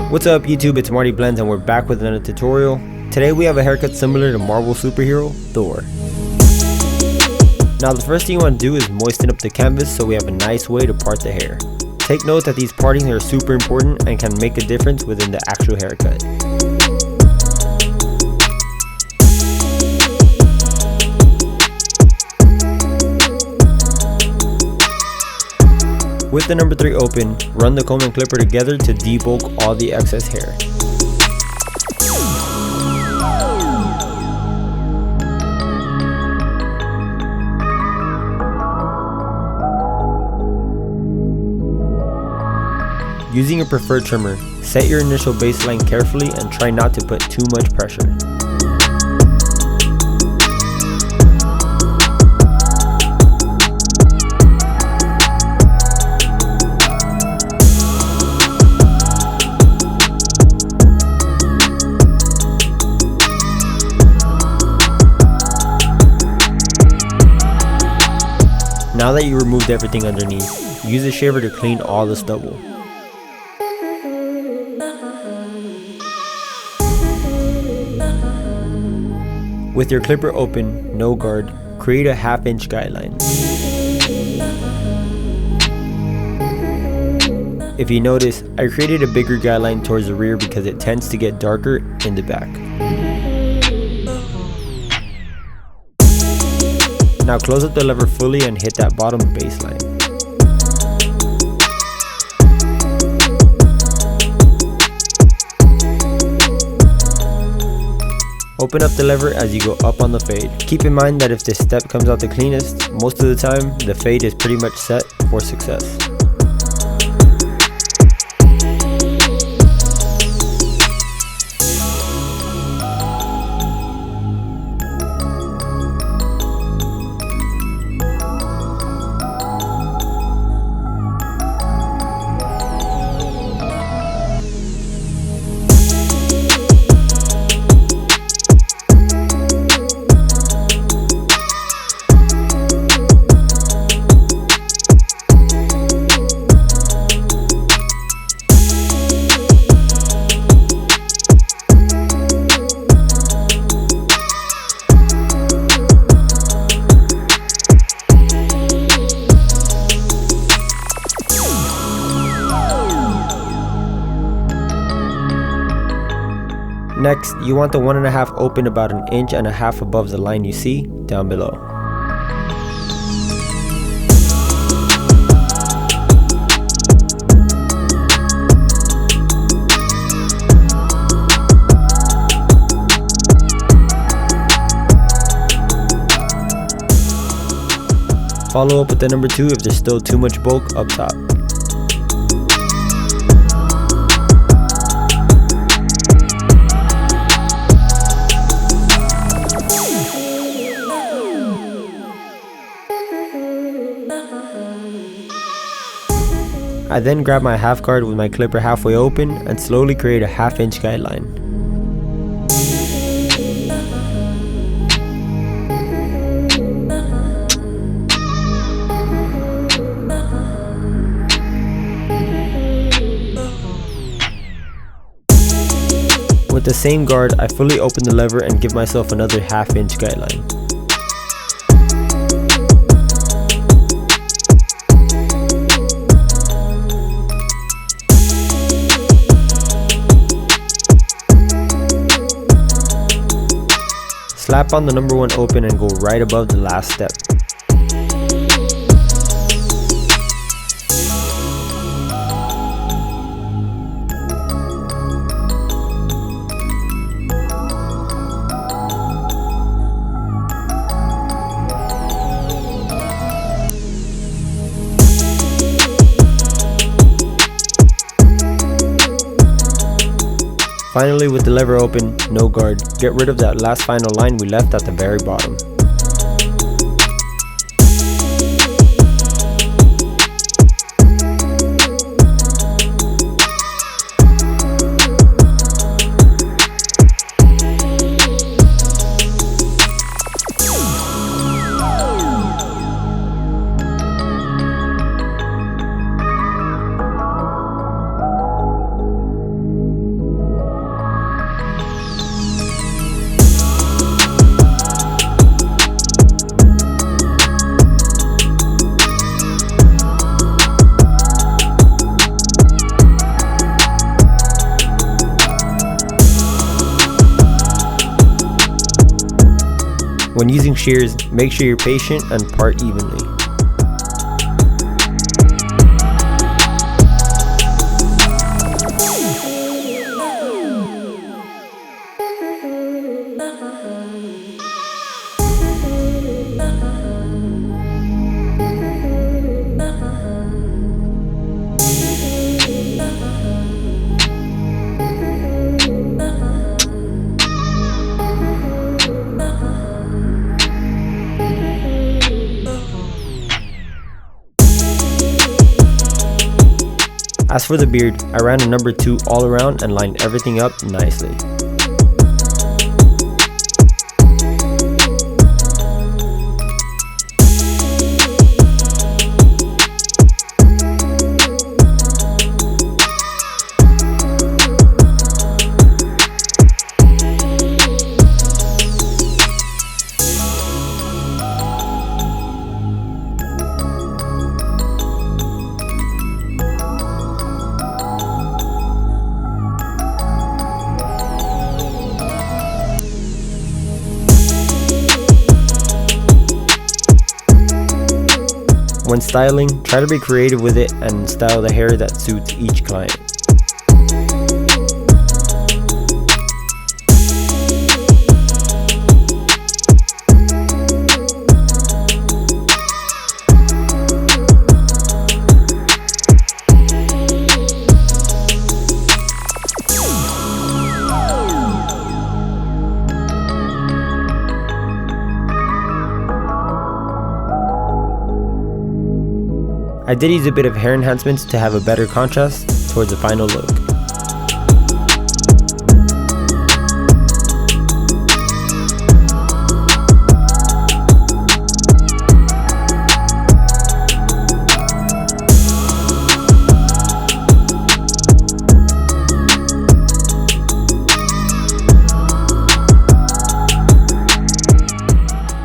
What's up YouTube, it's MartyBlendz and we're back with another tutorial. Today we have a haircut similar to Marvel superhero, Thor. Now the first thing you want to do is moisten up the canvas so we have a nice way to part the hair. Take note that these partings are super important and can make a difference within the actual haircut. With the number 3 open, run the comb and clipper together to debulk all the excess hair. Using your preferred trimmer, set your initial baseline carefully and try not to put too much pressure. Now that you removed everything underneath, use a shaver to clean all the stubble. With your clipper open, no guard, create a half-inch guideline. If you notice, I created a bigger guideline towards the rear because it tends to get darker in the back. Now close up the lever fully and hit that bottom baseline. Open up the lever as you go up on the fade. Keep in mind that if this step comes out the cleanest, most of the time the fade is pretty much set for success. Next, you want the 1.5 open about 1.5 inches above the line you see down below. Follow up with the number 2 if there's still too much bulk up top. I then grab my half guard with my clipper halfway open and slowly create a 1/2 inch guideline. With the same guard, I fully open the lever and give myself another 1/2 inch guideline. Slap on the number 1 open and go right above the last step. Finally, with the lever open, no guard, get rid of that last final line we left at the very bottom. When using shears, make sure you're patient and part evenly. As for the beard, I ran a number 2 all around and lined everything up nicely. When styling, try to be creative with it and style the hair that suits each client. I did use a bit of hair enhancements to have a better contrast towards the final look.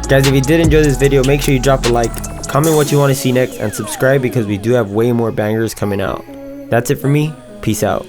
Guys, if you did enjoy this video, make sure you drop a like. Comment what you want to see next and subscribe because we do have way more bangers coming out. That's it for me. Peace out.